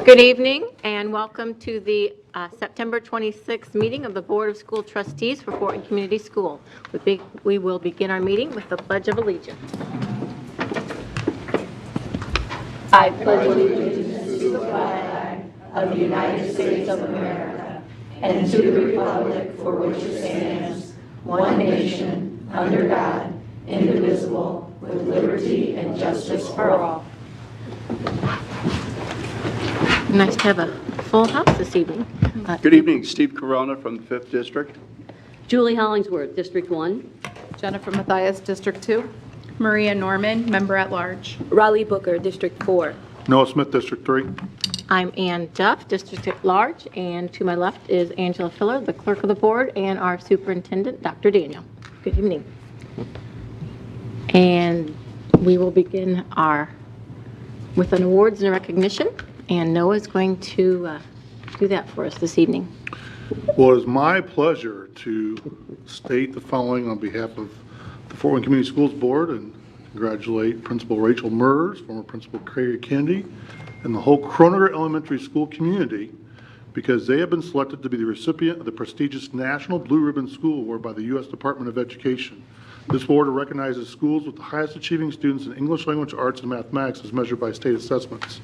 Good evening and welcome to the September 26th meeting of the Board of School Trustees for Fort Wayne Community School. We will begin our meeting with the Pledge of Allegiance. I pledge allegiance to the flag of the United States of America and to the republic for which it stands, one nation, under God, indivisible, with liberty and justice for all. Nice to have a full house this evening. Good evening, Steve Corona from the 5th District. Julie Hollingsworth, District 1. Jennifer Mathias, District 2. Maria Norman, Member at Large. Raleigh Booker, District 4. Noah Smith, District 3. I'm Ann Duff, District at Large, and to my left is Angela Filler, the Clerk of the Board, and our Superintendent, Dr. Daniel. Good evening. And we will begin with an awards and recognition, and Noah is going to do that for us this evening. Well, it is my pleasure to state the following on behalf of the Fort Wayne Community Schools Board and congratulate Principal Rachel Mers, former Principal Craig Kennedy, and the whole Kroninger Elementary School community because they have been selected to be the recipient of the prestigious National Blue Ribbon School Award by the U.S. Department of Education. This award recognizes schools with the highest achieving students in English language arts and mathematics as measured by state assessments.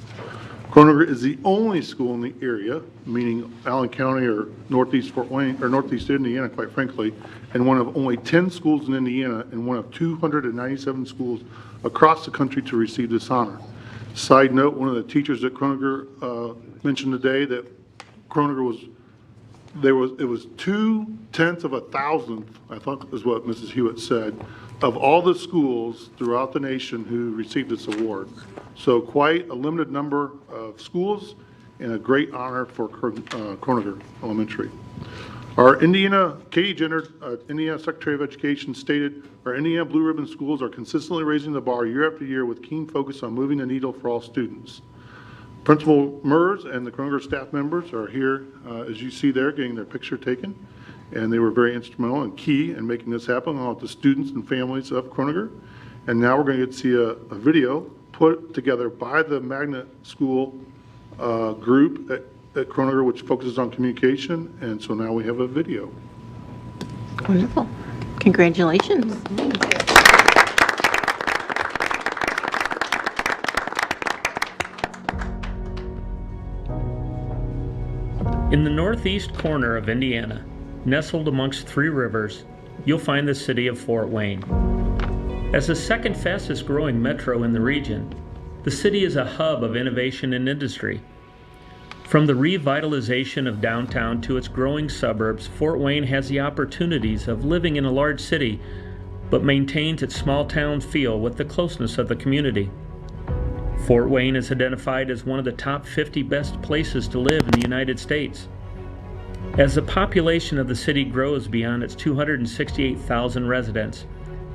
Kroninger is the only school in the area, meaning Allen County or Northeast Fort Wayne or Northeast Indiana, quite frankly, and one of only 10 schools in Indiana and one of 297 schools across the country to receive this honor. Side note: one of the teachers at Kroninger mentioned today that Kroninger was 0.2 of a thousandth, I thought is what Mrs. Hewitt said, of all the schools throughout the nation who received this award. So quite a limited number of schools and a great honor for Kroninger Elementary. Our Katie Jenner, Indiana Secretary of Education, stated, our Indiana Blue Ribbon schools are consistently raising the bar year after year with keen focus on moving the needle for all students. Principal Mers and the Kroninger staff members are here, as you see there, getting their picture taken. And they were very instrumental and key in making this happen, along with the students and families of Kroninger. And now we're going to get to see a video put together by the Magnet School group at Kroninger, which focuses on communication. And so now we have a video. Wonderful. Congratulations. In the northeast corner of Indiana, nestled amongst three rivers, you'll find the city of Fort Wayne. As the second fastest growing metro in the region, the city is a hub of innovation and industry. From the revitalization of downtown to its growing suburbs, Fort Wayne has the opportunities of living in a large city, but maintains its small town feel with the closeness of the community. Fort Wayne is identified as one of the top 50 best places to live in the United States. As the population of the city grows beyond its 268,000 residents,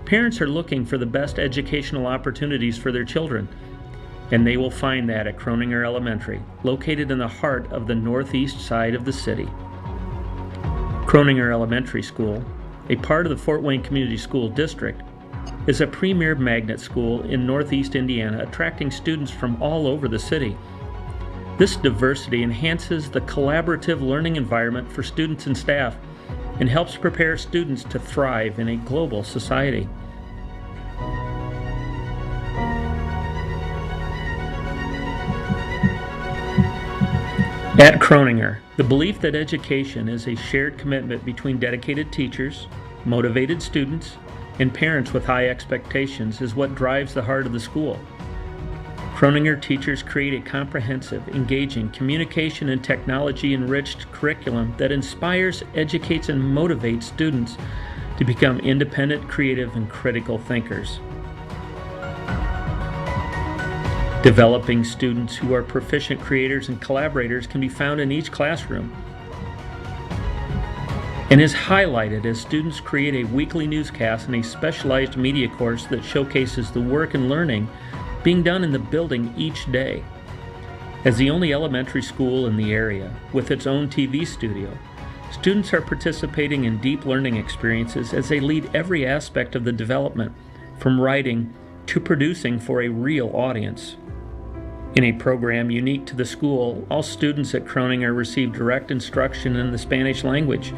parents are looking for the best educational opportunities for their children, and they will find that at Kroninger Elementary, located in the heart of the northeast side of the city. Kroninger Elementary School, a part of the Fort Wayne Community School District, is a premier magnet school in northeast Indiana, attracting students from all over the city. This diversity enhances the collaborative learning environment for students and staff and helps prepare students to thrive in a global society. At Kroninger, the belief that education is a shared commitment between dedicated teachers, motivated students, and parents with high expectations is what drives the heart of the school. Kroninger teachers create a comprehensive, engaging, communication and technology-enriched curriculum that inspires, educates, and motivates students to become independent, creative, and critical thinkers. Developing students who are proficient creators and collaborators can be found in each classroom and is highlighted as students create a weekly newscast and a specialized media course that showcases the work and learning being done in the building each day. As the only elementary school in the area with its own TV studio, students are participating in deep learning experiences as they lead every aspect of the development, from writing to producing for a real audience. In a program unique to the school, all students at Croninger receive direct instruction in the Spanish language.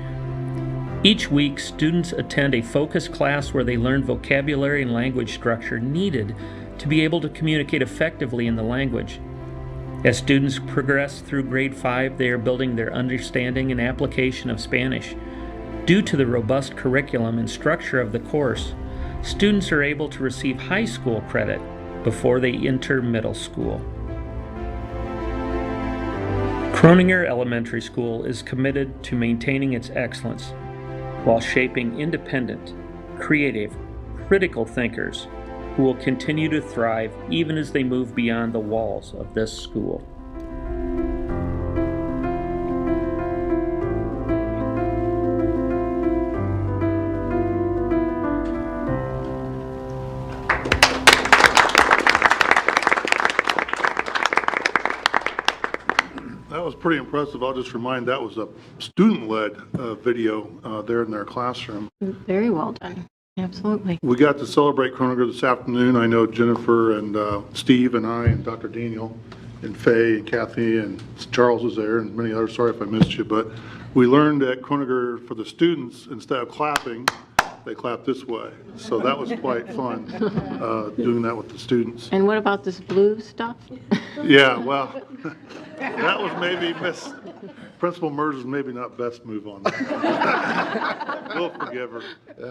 Each week, students attend a focused class where they learn vocabulary and language structure needed to be able to communicate effectively in the language. As students progress through grade 5, they are building their understanding and application of Spanish. Due to the robust curriculum and structure of the course, students are able to receive high school credit before they enter middle school. Croninger Elementary School is committed to maintaining its excellence while shaping independent, creative, critical thinkers who will continue to thrive even as they move beyond the walls of this school. That was pretty impressive. I'll just remind, that was a student-led video there in their classroom. Very well done. Absolutely. We got to celebrate Croninger this afternoon. I know Jennifer and Steve and I and Dr. Daniel and Faye and Kathy and Charles was there and many others. Sorry if I missed you, but we learned at Croninger for the students, instead of clapping, they clap this way. So that was quite fun doing that with the students. And what about this blue stuff? Yeah, well, that was maybe Principal Merz's maybe not best move on that. We'll forgive her.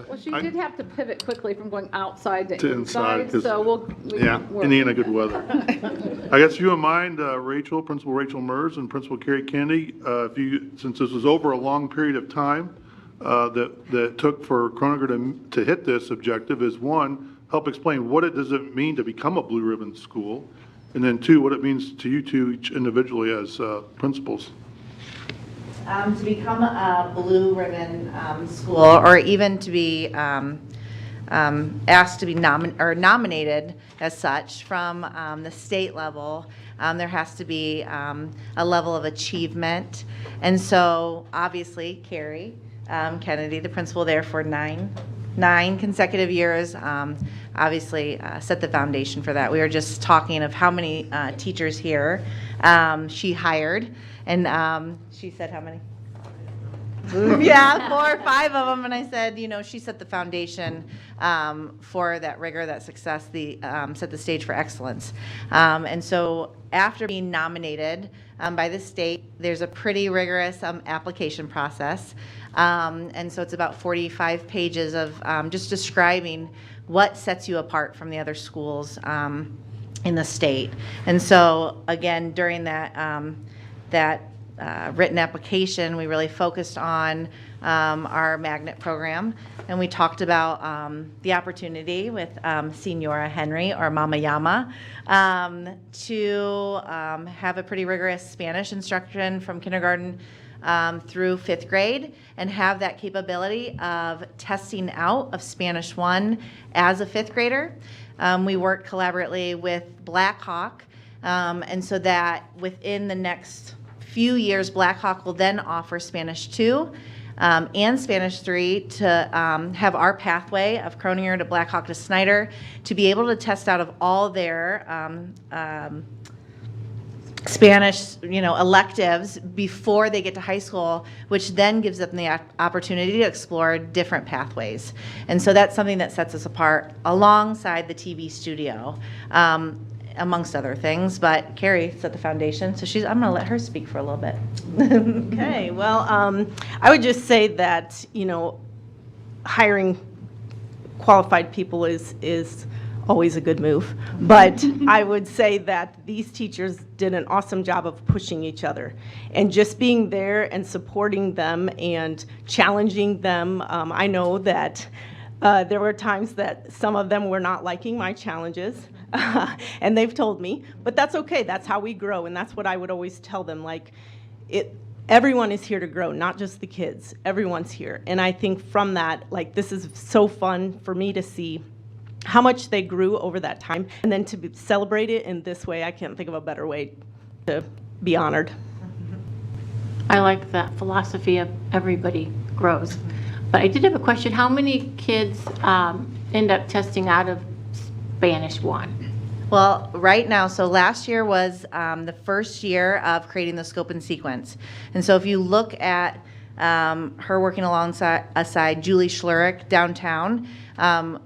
Well, she did have to pivot quickly from going outside to inside, inside, 'cause- so we Yeah, can work. Indiana good weather. I guess you and mind, Rachel, Principal Rachel Merz and Principal Carrie Kennedy, since this was over a long period of time that it took for Croninger to hit this objective, is one, help explain what does it mean to become a blue ribbon school, and then two, what it means to you two each individually as principals. To become a blue ribbon school, or even to be asked to be nominated as such from the state level, there has to be a level of achievement. And so obviously Carrie Kennedy, the principal there for nine consecutive years, obviously set the foundation for that. We were just talking of how many teachers here she hired, and she said how many? Yeah, 4 or 5 of them, and I said, she set the foundation for that rigor, that success, set the stage for excellence. And so after being nominated by the state, there's a pretty rigorous application process. And so it's about 45 pages of just describing what sets you apart from the other schools in the state. And so again, during that written application, we really focused on our magnet program, and we talked about the opportunity with Senora Henry, or Mama Yama, to have a pretty rigorous Spanish instruction from kindergarten through 5th grade, and have that capability of testing out of Spanish 1 as a 5th grader. We worked collaboratively with Blackhawk, and so that within the next few years, Blackhawk will then offer Spanish 2 and Spanish 3 to have our pathway of Croninger to Blackhawk to Snyder to be able to test out of all their Spanish, electives before they get to high school, which then gives them the opportunity to explore different pathways. And so that's something that sets us apart alongside the TV studio, amongst other things. But Carrie set the foundation, so I'm going to let her speak for a little bit. Okay, well, I would just say that, hiring qualified people is always a good move. But I would say that these teachers did an awesome job of pushing each other. And just being there and supporting them and challenging them. I know that there were times that some of them were not liking my challenges. And they've told me, but that's okay. That's how we grow. And that's what I would always tell them. Everyone is here to grow, not just the kids. Everyone's here. And I think from that, this is so fun for me to see how much they grew over that time. And then to celebrate it in this way, I can't think of a better way to be honored. I like that philosophy of everybody grows. But I did have a question. How many kids end up testing out of Spanish 1? Well, right now, so last year was the first year of creating the scope and sequence. And so if you look at her working alongside Julie Schlurick downtown,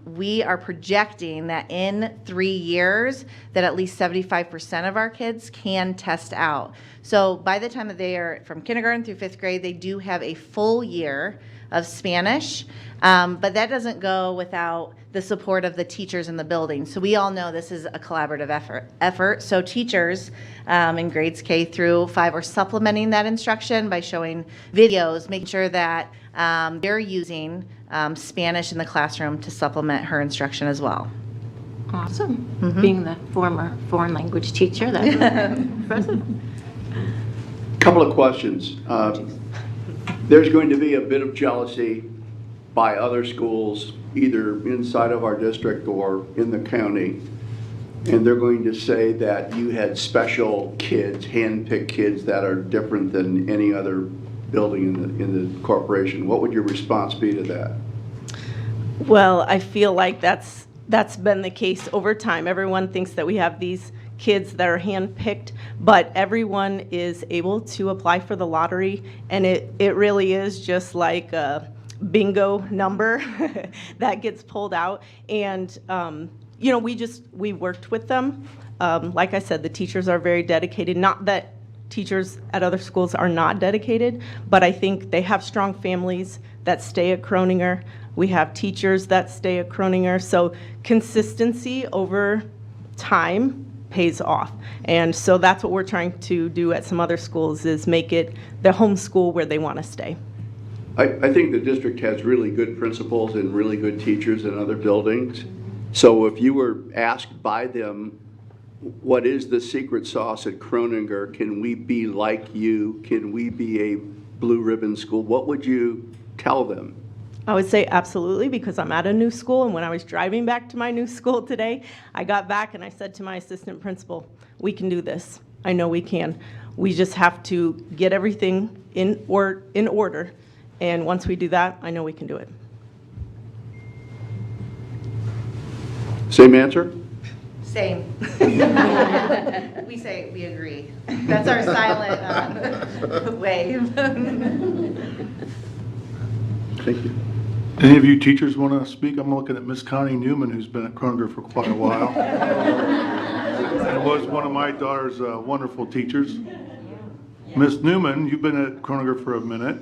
we are projecting that in 3 years that at least 75% of our kids can test out. So by the time that they are from kindergarten through 5th grade, they do have a full year of Spanish, but that doesn't go without the support of the teachers in the building. So we all know this is a collaborative effort. So teachers in grades K through 5 are supplementing that instruction by showing videos, making sure that they're using Spanish in the classroom to supplement her instruction as well. Awesome. Being the former foreign language teacher, that's impressive. Couple of questions. There's going to be a bit of jealousy by other schools, either inside of our district or in the county, and they're going to say that you had special kids, hand-picked kids that are different than any other building in the corporation. What would your response be to that? Well, I feel like that's been the case over time. Everyone thinks that we have these kids that are handpicked, but everyone is able to apply for the lottery, and it really is just like a bingo number that gets pulled out. And you know, we worked with them. Like I said, the teachers are very dedicated. Not that teachers at other schools are not dedicated, but I think they have strong families that stay at Croninger. We have teachers that stay at Croninger. So consistency over time pays off. And so that's what we're trying to do at some other schools, is make it the home school where they want to stay. I think the district has really good principals and really good teachers in other buildings. So if you were asked by them, what is the secret sauce at Croninger? Can we be like you? Can we be a blue ribbon school? What would you tell them? I would say absolutely, because I'm at a new school, and when I was driving back to my new school today, I got back and I said to my assistant principal, we can do this. I know we can. We just have to get everything in order, and once we do that, I know we can do it. Same answer? Same. We say we agree. That's our silent wave. Thank you. Any of you teachers want to speak? I'm looking at Miss Connie Newman, who's been at Croninger for quite a while. And was one of my daughter's wonderful teachers. Miss Newman, you've been at Croninger for a minute.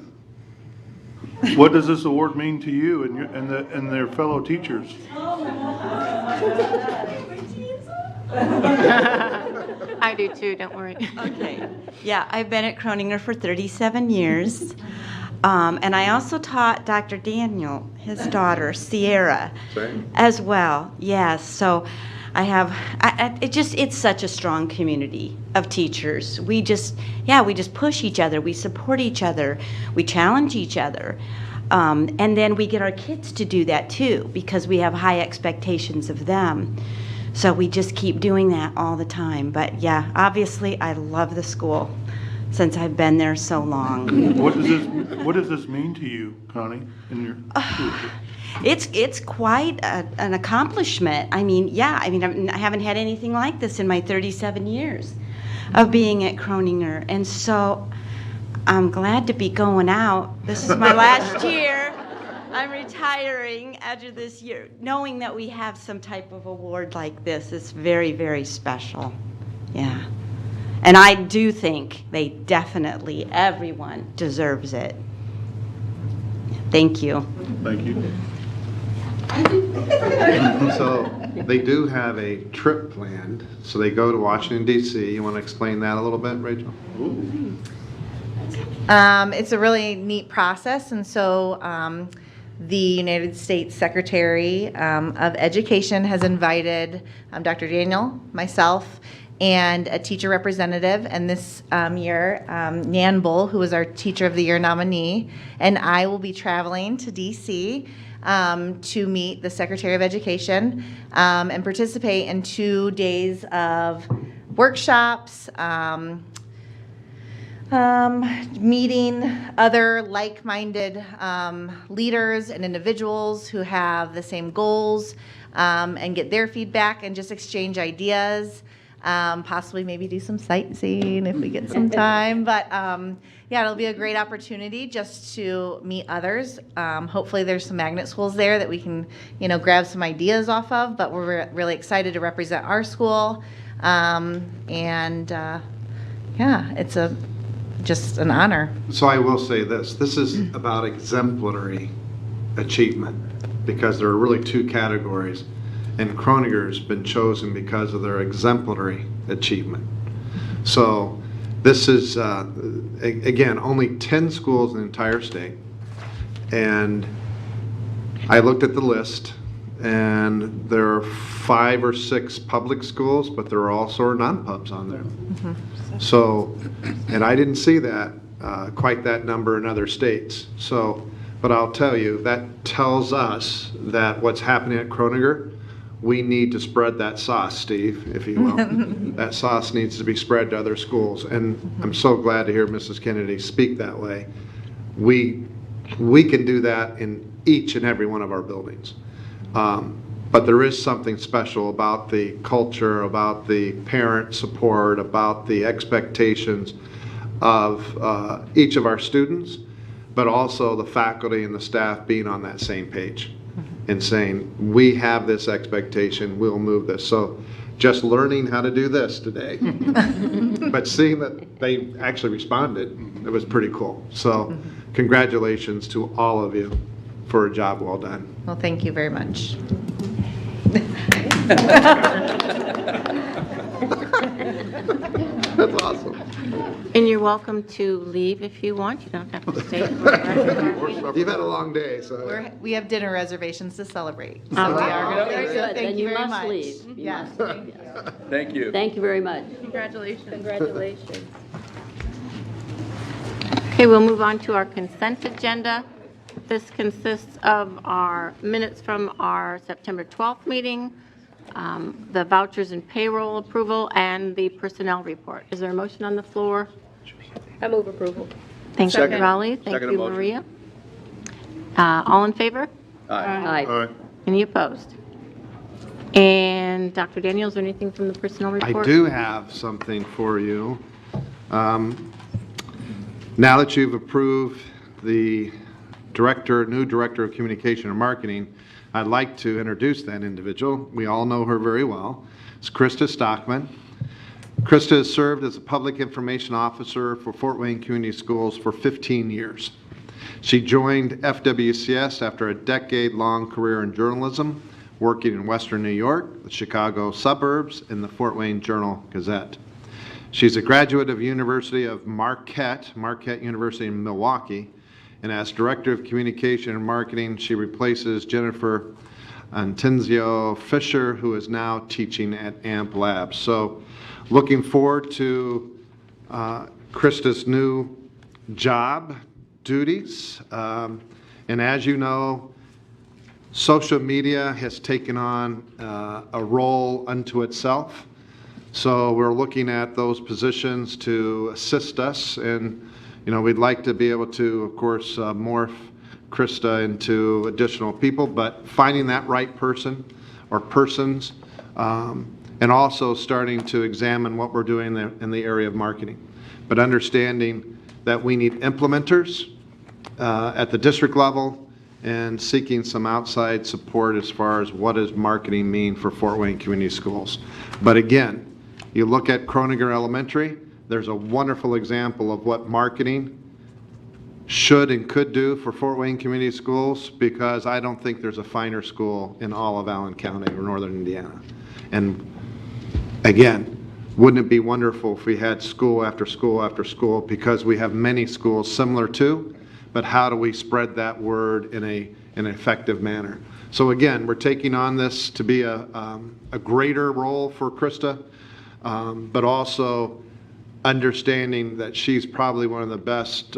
What does this award mean to you and their fellow teachers? I do too, don't worry. Okay. Yeah, I've been at Croninger for 37 years. And I also taught Dr. Daniel, his daughter, Sierra, as well. Yes, so I have, it's such a strong community of teachers. We just push each other, we support each other, we challenge each other. And then we get our kids to do that too, because we have high expectations of them. So we just keep doing that all the time. But yeah, obviously I love the school since I've been there so long. What does this mean to you, Connie? It's quite an accomplishment. I haven't had anything like this in my 37 years of being at Croninger, and so I'm glad to be going out. This is my last year. I'm retiring after this year. Knowing that we have some type of award like this is very, very special. Yeah. And I do think they definitely, everyone deserves it. Thank you. Thank you. So they do have a trip planned. So they go to Washington, D.C. You want to explain that a little bit, Rachel? It's a really neat process, and so the United States Secretary of Education has invited Dr. Daniel, myself, and a teacher representative, and this year, Nan Bull, who was our Teacher of the Year nominee, and I will be traveling to D.C. To meet the Secretary of Education and participate in 2 days of workshops, Meeting other like-minded leaders and individuals who have the same goals, and get their feedback and just exchange ideas. Possibly maybe do some sightseeing if we get some time. But yeah, it'll be a great opportunity just to meet others. Hopefully there's some magnet schools there that we can, grab some ideas off of. But we're really excited to represent our school. Yeah, it's just an honor. So I will say this is about exemplary achievement, because there are really two categories, and Kroninger's been chosen because of their exemplary achievement. So this is, again, only 10 schools in the entire state, and I looked at the list, and there are 5 or 6 public schools, but there are also non-pubs on there. So, and I didn't see that, quite that number in other states. So, but I'll tell you, that tells us that what's happening at Kroninger, we need to spread that sauce, Steve, if you will. That sauce needs to be spread to other schools. And I'm so glad to hear Mrs. Kennedy speak that way. We can do that in each and every one of our buildings. But there is something special about the culture, about the parent support, about the expectations of each of our students, but also the faculty and the staff being on that same page and saying, we have this expectation, we'll move this. So just learning how to do this today, but seeing that they actually responded, it was pretty cool. So congratulations to all of you for a job well done. Well, thank you very much. That's awesome. And you're welcome to leave if you want. You don't have to stay. You've had a long day, so. We have dinner reservations to celebrate. So Oh, we are going to very leave. good. Thank Then you you very must much. leave. You Yes. must. Thank you. Thank you very much. Congratulations. Congratulations. Okay, we'll move on to our consent agenda. This consists of our minutes from our September 12th meeting, the vouchers and payroll approval, and the personnel report. Is there a motion on the floor? I move approval. Thank you, Second. Raleigh. Thank Second you, motion. Maria. All in favor? Aye. Aye. Any opposed? And Dr. Daniels, anything from the personnel I report? do have something for you. Now that you've approved the new director of communication and marketing, I'd like to introduce that individual. We all know her very well. It's Krista Stockman. Krista has served as a public information officer for Fort Wayne Community Schools for 15 years. She joined FWCS after a decade-long career in journalism, working in Western New York, the Chicago suburbs, and the Fort Wayne Journal-Gazette. She's a graduate of University of Marquette University in Milwaukee, and as Director of Communication and Marketing, she replaces Jennifer Antenzio Fisher, who is now teaching at AMP Labs. So looking forward to Krista's new job duties. And as you know, social media has taken on a role unto itself. So we're looking at those positions to assist us, and we'd like to be able to, of course, morph Krista into additional people, but finding that right person or persons, and also starting to examine what we're doing in the area of marketing. But understanding that we need implementers at the district level, and seeking some outside support as far as what does marketing mean for Fort Wayne Community Schools. But again, you look at Kroninger Elementary, there's a wonderful example of what marketing should and could do for Fort Wayne Community Schools, because I don't think there's a finer school in all of Allen County or Northern Indiana. And again, wouldn't it be wonderful if we had school after school after school, because we have many schools similar to, but how do we spread that word in an effective manner? So again, we're taking on this to be a greater role for Krista, but also understanding that she's probably one of the best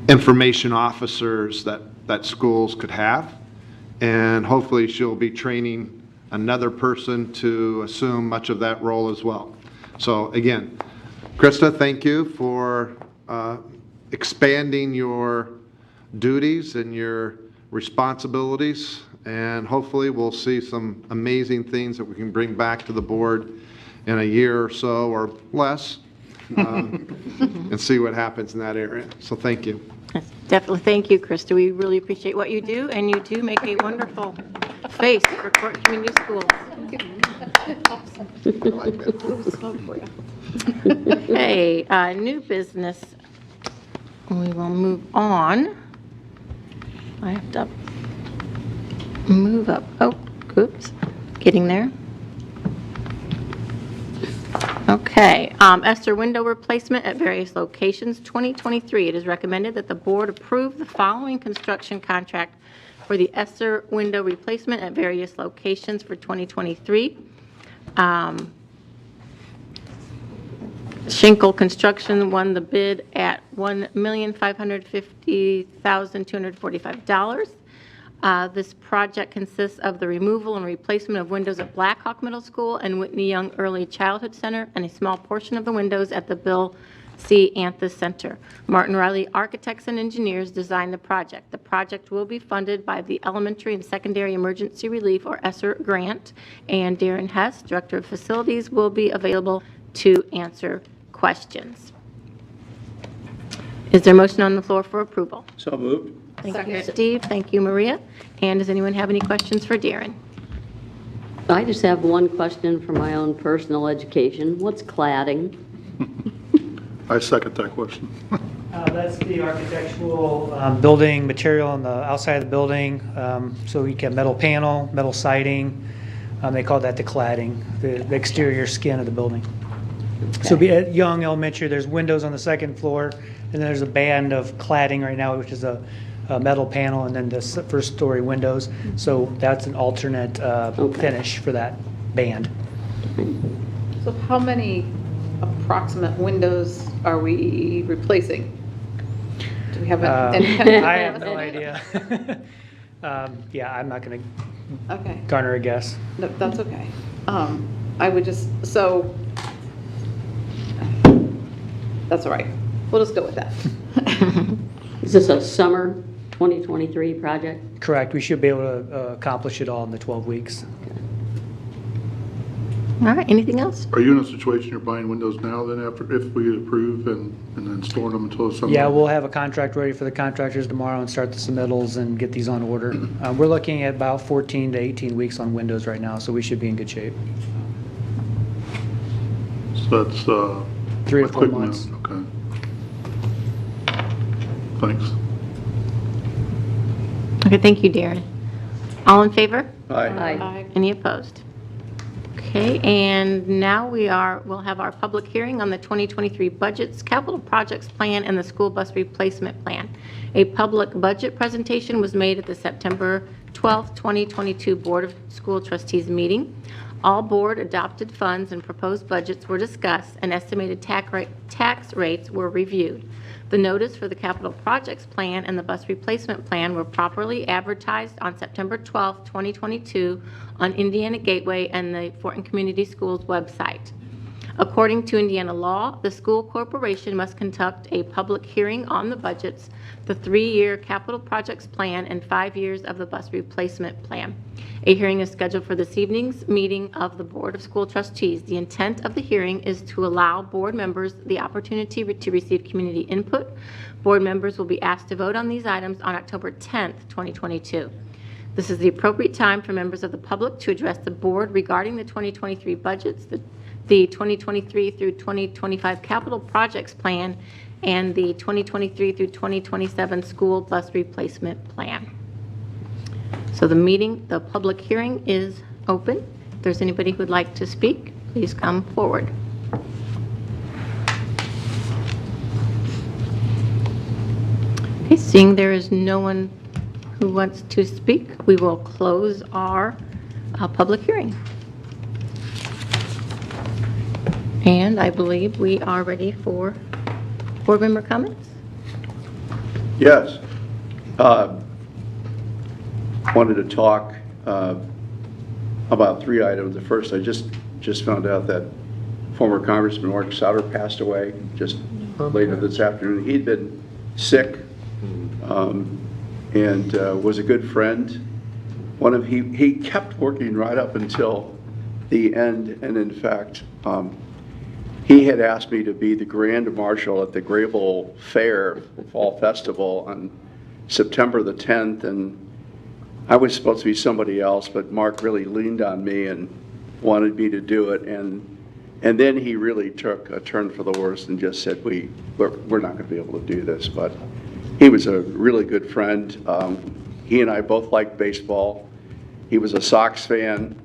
information officers that schools could have, and hopefully she'll be training another person to assume much of that role as well. So again, Krista, thank you for expanding your duties and your responsibilities, and hopefully we'll see some amazing things that we can bring back to the board in a year or so or less and see what happens in that area. So thank you. Yes, definitely. Thank you, Krista. We really appreciate what you do, and you do make a wonderful face for Court Community Schools. Okay, new business. We will move on. I have to move up. Oh, oops, getting there. Okay, ESSER window replacement at various locations, 2023. It is recommended that the board approve the following construction contract for the ESSER window replacement at various locations for 2023. Schinkel Construction won the bid at $1,550,245. This project consists of the removal and replacement of windows at Black Hawk Middle School and Whitney Young Early Childhood Center, and a small portion of the windows at the Bill C. Anthus Center. Martin Riley Architects and Engineers designed the project. The project will be funded by the Elementary and Secondary Emergency Relief, or ESSER, grant, and Darren Hess, Director of Facilities, will be available to answer questions. Is there a motion on the floor for approval? So moved. Thank you, Steve. Thank you, Maria. And does anyone have any questions for Darren? I just have one question for my own personal education. What's cladding? I second that question. That's the architectural building material on the outside of the building. So you get metal panel, metal siding. They call that the cladding, the exterior skin of the building. Okay. So at Young Elementary, there's windows on the second floor, and then there's a band of cladding right now, which is a metal panel, and then the first story windows. So that's an alternate finish for that band. So how many approximate windows are we replacing? Do we have any kind of I have no idea. Yeah, I'm not going to garner a guess. No, that's okay. I would just, so, that's all right. We'll just go with that. Is this a summer 2023 project? Correct. We should be able to accomplish it all in the 12 weeks. All right, anything else? Are you in a situation you're buying windows now then after, if we approve and then storing them until the summer? Yeah, we'll have a contract ready for the contractors tomorrow and start the submittals and get these on order. We're looking at about 14 to 18 weeks on windows right now, so we should be in good shape. So that's 3 to 4 quick months. move. Okay. Thanks. Okay, thank you, Darren. All in favor? Aye. Any opposed? Okay, and now we'll have our public hearing on the 2023 budgets, capital projects plan, and the school bus replacement plan. A public budget presentation was made at the September 12th, 2022 Board of School Trustees meeting. All board adopted funds and proposed budgets were discussed, and estimated tax rates were reviewed. The notice for the capital projects plan and the bus replacement plan were properly advertised on September 12, 2022 on Indiana Gateway and the Fortin Community Schools website. According to Indiana law, the school corporation must conduct a public hearing on the budgets, the 3-year capital projects plan, and 5 years of the bus replacement plan. A hearing is scheduled for this evening's meeting of the Board of School Trustees. The intent of the hearing is to allow board members the opportunity to receive community input. Board members will be asked to vote on these items on October 10th, 2022. This is the appropriate time for members of the public to address the board regarding the 2023 budgets, the 2023 through 2025 capital projects plan, and the 2023 through 2027 school bus replacement plan. So the public hearing is open. If there's anybody who would like to speak, please come forward. Okay, seeing there is no one who wants to speak, we will close our public hearing. And I believe we are ready for board member comments. Yes. Wanted to talk about 3 items. The first, I just found out that former Congressman Mark Sauter passed away just later this afternoon. He'd been sick and was a good friend. He kept working right up until the end, and in fact, he had asked me to be the Grand Marshal at the Grable Fair Fall Festival on September the 10th, and I was supposed to be somebody else, but Mark really leaned on me and wanted me to do it, and then he really took a turn for the worse and just said, we're not going to be able to do this. But he was a really good friend. He and I both liked baseball. He was a Sox fan.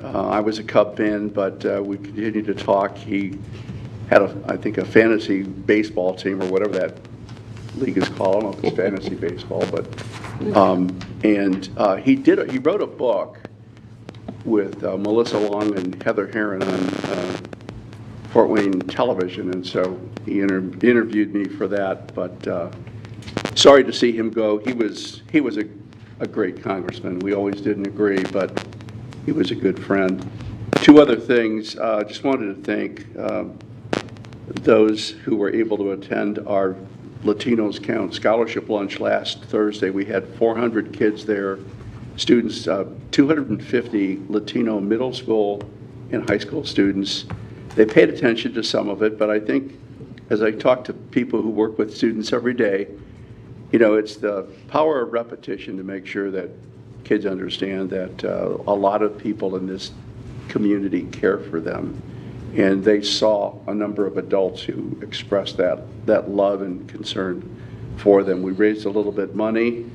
I was a Cub fan, but we continued to talk. He had, I think, a fantasy baseball team or whatever that league is called. I don't know if it's fantasy baseball, but he wrote a book with Melissa Long and Heather Herron on Fort Wayne television, and so he interviewed me for that. But sorry to see him go. He was a great congressman. We always didn't agree, but he was a good friend. Two other things. Just wanted to thank those who were able to attend our Latinos Count Scholarship Lunch last Thursday. We had 400 kids there, students, 250 Latino middle school and high school students. They paid attention to some of it, but I think as I talk to people who work with students every day, you know, it's the power of repetition to make sure that kids understand that a lot of people in this community care for them. And they saw a number of adults who expressed that love and concern for them. We raised a little bit of money.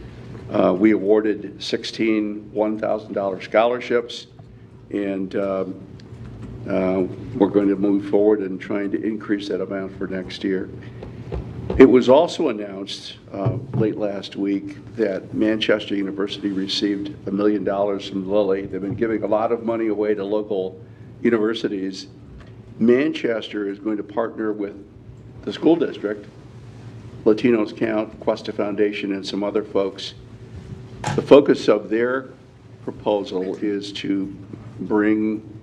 We awarded 16 $1,000 scholarships, and we're going to move forward and trying to increase that amount for next year. It was also announced late last week that Manchester University received $1 million from Lilly. They've been giving a lot of money away to local universities. Manchester is going to partner with the school district, Latinos Count, Cuesta Foundation, and some other folks. The focus of their proposal is to bring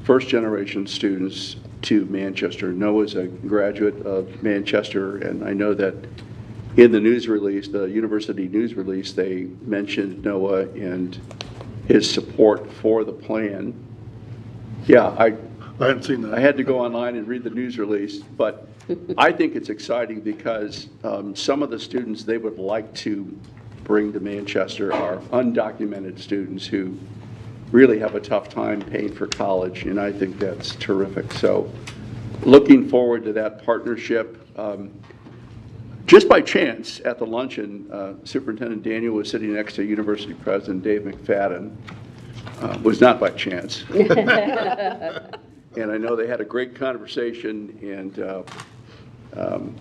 first-generation students to Manchester. Noah's a graduate of Manchester, and I know that in the news release, the university news release, they mentioned Noah and his support for the plan. Yeah, I hadn't seen that. I had to go online and read the news release, but I think it's exciting because some of the students they would like to bring to Manchester are undocumented students who really have a tough time paying for college, and I think that's terrific. So looking forward to that partnership. Just by chance, at the luncheon, Superintendent Daniel was sitting next to University President Dave McFadden. Was not by chance. And I know they had a great conversation, and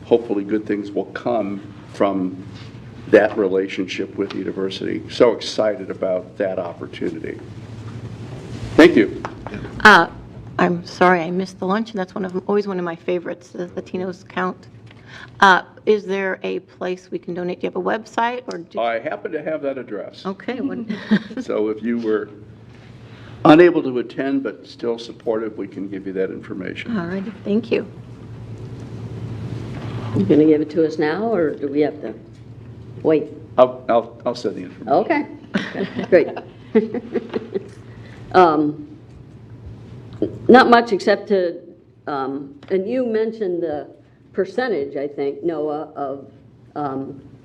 hopefully good things will come from that relationship with the university. So excited about that opportunity. Thank you. I'm sorry I missed the luncheon. That's always one of my favorites, the Latinos Count. Is there a place we can donate? Do you have a website? I happen to have that address. Okay. So if you were unable to attend but still supportive, we can give you that information. All right. Thank you. You going to give it to us now, or do we have to wait? I'll send the information. Okay. Great. Not much except to, and you mentioned the percentage, I think, Noah, of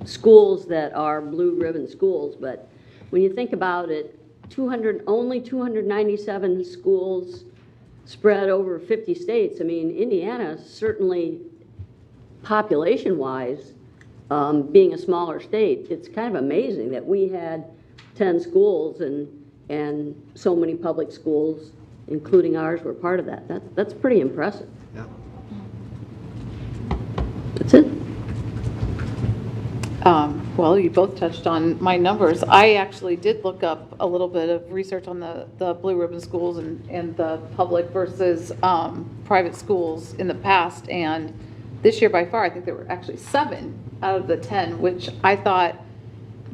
schools that are blue ribbon schools, but when you think about it, only 297 schools spread over 50 states. I mean, Indiana certainly, population-wise, being a smaller state, it's kind of amazing that we had 10 schools and so many public schools, including ours, were part of that. That's pretty impressive. Yeah. That's it. Well, you both touched on my numbers. I actually did look up a little bit of research on the blue ribbon schools and the public versus private schools in the past. And this year, by far, I think there were actually 7 out of the 10, which I thought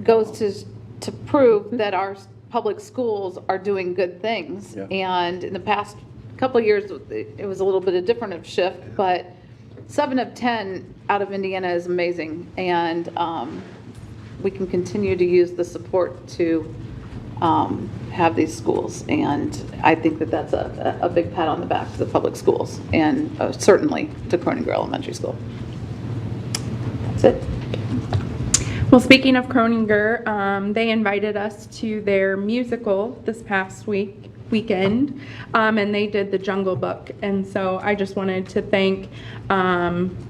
goes to prove that our public schools are doing good things. Yeah. And in the past couple of years, it was a little bit of different of shift, but 7 of 10 out of Indiana is amazing. And we can continue to use the support to have these schools. And I think that that's a big pat on the back to the public schools and certainly to Croninger Elementary School. That's it. Well, speaking of Croninger, they invited us to their musical this past weekend, and they did the Jungle Book. And so I just wanted to thank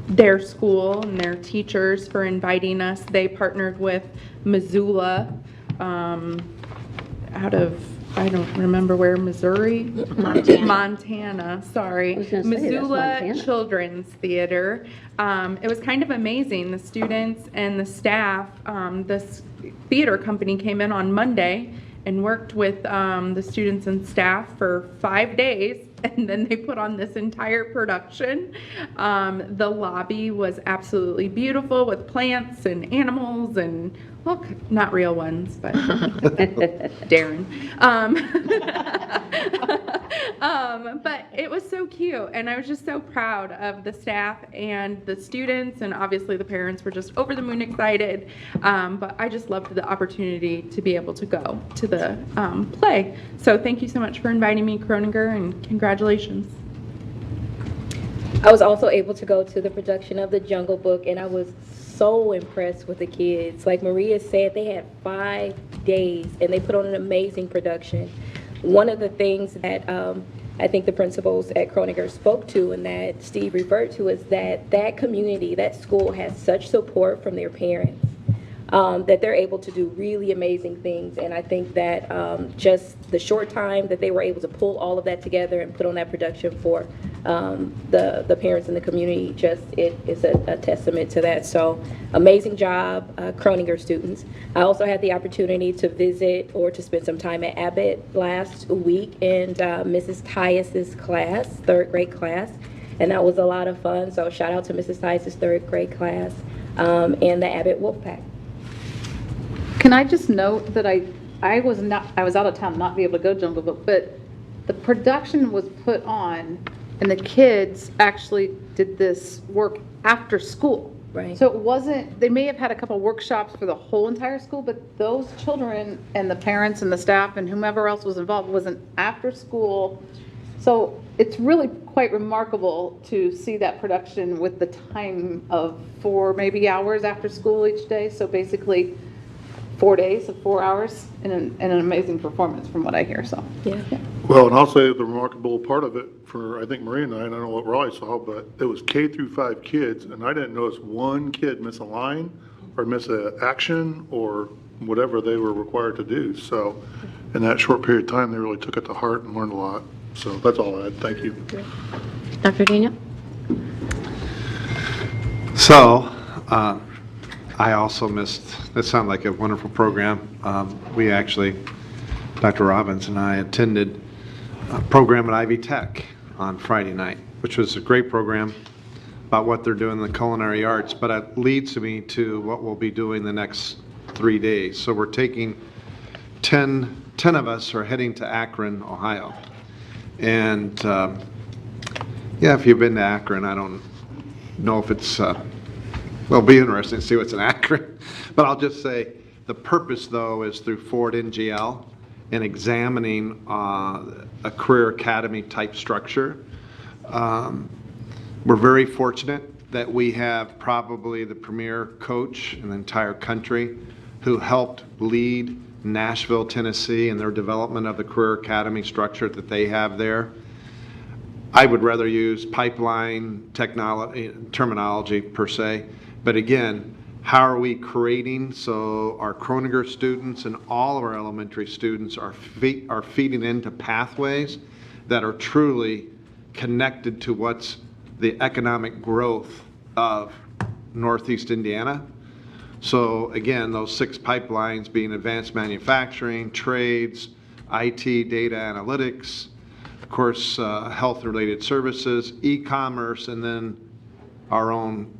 their school and their teachers for inviting us. They partnered with Missoula out of, I don't remember where, Missouri? Montana, sorry. Missoula Children's Theater. It was kind of amazing. The students and the staff, this theater company came in on Monday and worked with the students and staff for 5 days, and then they put on this entire production. The lobby was absolutely beautiful with plants and animals and, well, not real ones, but Darren. But it was so cute, and I was just so proud of the staff and the students, and obviously the parents were just over the moon excited. But I just loved the opportunity to be able to go to the play. So thank you so much for inviting me, Croninger, and congratulations. I was also able to go to the production of the Jungle Book, and I was so impressed with the kids. Like Maria said, they had 5 days, and they put on an amazing production. One of the things that I think the principals at Croninger spoke to and that Steve referred to is that community, that school has such support from their parents that they're able to do really amazing things. And I think that just the short time that they were able to pull all of that together and put on that production for the parents in the community, just it is a testament to that. So amazing job, Croninger students. I also had the opportunity to visit or to spend some time at Abbott last week in Mrs. Tyus's class, 3rd grade class, and that was a lot of fun. So shout out to Mrs. Tyus's 3rd grade class and the Abbott Wolfpack. Can I just note that I was out of town, not be able to go Jungle Book, but the production was put on and the kids actually did this work after school. Right. So it wasn't, they may have had a couple workshops for the whole entire school, but those children and the parents and the staff and whomever else was involved wasn't after school. So it's really quite remarkable to see that production with the time of 4 maybe hours after school each day. So basically 4 days of 4 hours and an amazing performance from what I hear. So Yeah. Well, and I'll say the remarkable part of it for, I think, Maria and I don't know what Raleigh saw, but it was K through 5 kids, and I didn't notice one kid miss a line or miss an action or whatever they were required to do. So in that short period of time, they really took it to heart and learned a lot. So that's all I had. Thank you. Dr. Daniel? So, I also missed, that sounded like a wonderful program. We actually, Dr. Robbins and I attended a program at Ivy Tech on Friday night, which was a great program about what they're doing in the culinary arts, but it leads me to what we'll be doing the next 3 days. So we're taking 10 of us are heading to Akron, Ohio. And yeah, if you've been to Akron, I don't know if it's, well, it'll be interesting to see what's in Akron. But I'll just say the purpose, though, is through Ford NGL and examining a career academy type structure. We're very fortunate that we have probably the premier coach in the entire country who helped lead Nashville, Tennessee, and their development of the career academy structure that they have there. I would rather use pipeline technology, terminology per se, but again, how are we creating so our Croninger students and all of our elementary students are feeding into pathways that are truly connected to what's the economic growth of Northeast Indiana. So again, those 6 pipelines being advanced manufacturing, trades, IT, data analytics, of course, health-related services, e-commerce, and then our own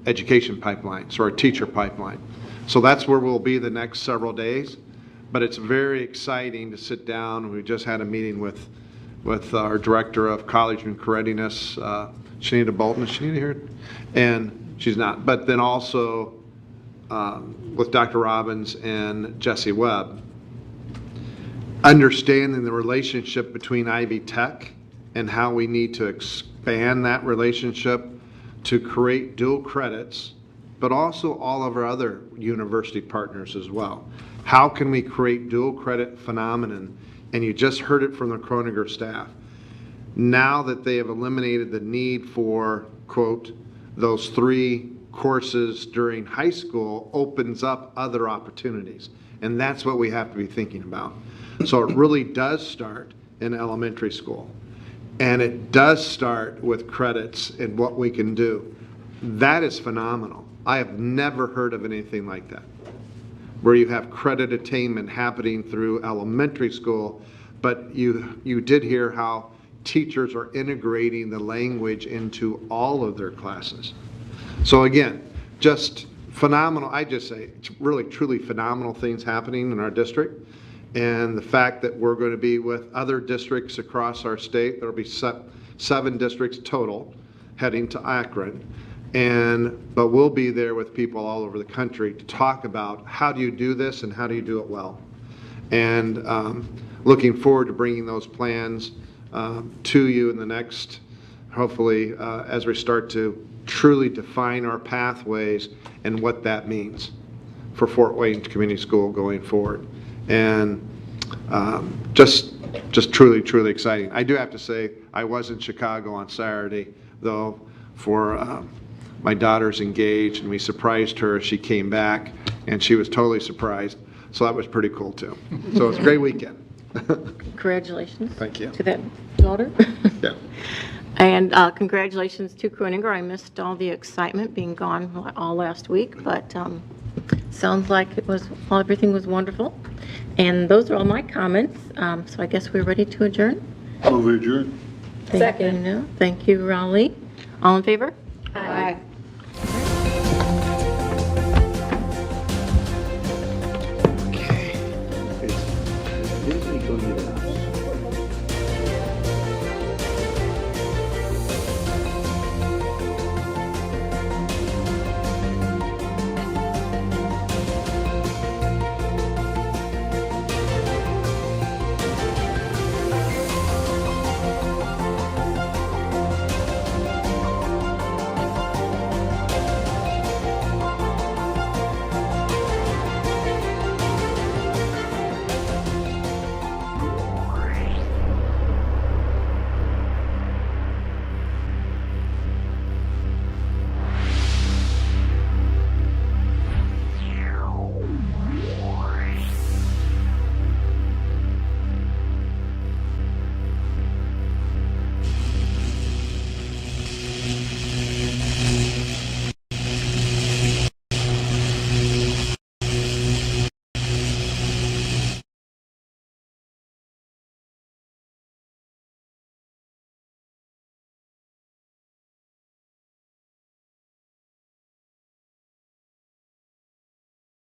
education pipeline, so our teacher pipeline. So that's where we'll be the next several days. But it's very exciting to sit down. We just had a meeting with with our Director of College and Career Readiness, Shanita Bolton. Is Shanita here? And she's not. But then also with Dr. Robbins and Jesse Webb, understanding the relationship between Ivy Tech and how we need to expand that relationship to create dual credits, but also all of our other university partners as well. How can we create dual credit phenomenon? And you just heard it from the Kroninger staff. Now that they have eliminated the need for, quote, those 3 courses during high school opens up other opportunities. And that's what we have to be thinking about. So it really does start in elementary school. And it does start with credits and what we can do. That is phenomenal. I have never heard of anything like that, where you have credit attainment happening through elementary school, but you did hear how teachers are integrating the language into all of their classes. So again, just phenomenal, I just say, really truly phenomenal things happening in our district. And the fact that we're going to be with other districts across our state, there'll be 7 districts total heading to Akron. But we'll be there with people all over the country to talk about how do you do this and how do you do it well. And looking forward to bringing those plans to you in the next, hopefully, as we start to truly define our pathways and what that means for Fort Wayne Community School going forward. And just truly, truly exciting. I do have to say, I was in Chicago on Saturday, though, for my daughter's engaged, and we surprised her. She came back, and she was totally surprised. So that was pretty cool, too. So it's a great weekend. Congratulations. Thank you. To that daughter. Yeah. And congratulations to Kroninger. I missed all the excitement being gone all last week, but sounds like everything was wonderful. And those are all my comments. So I guess we're ready to adjourn. Move adjourned. Thank you, Thank you, Raleigh. All in favor? Aye.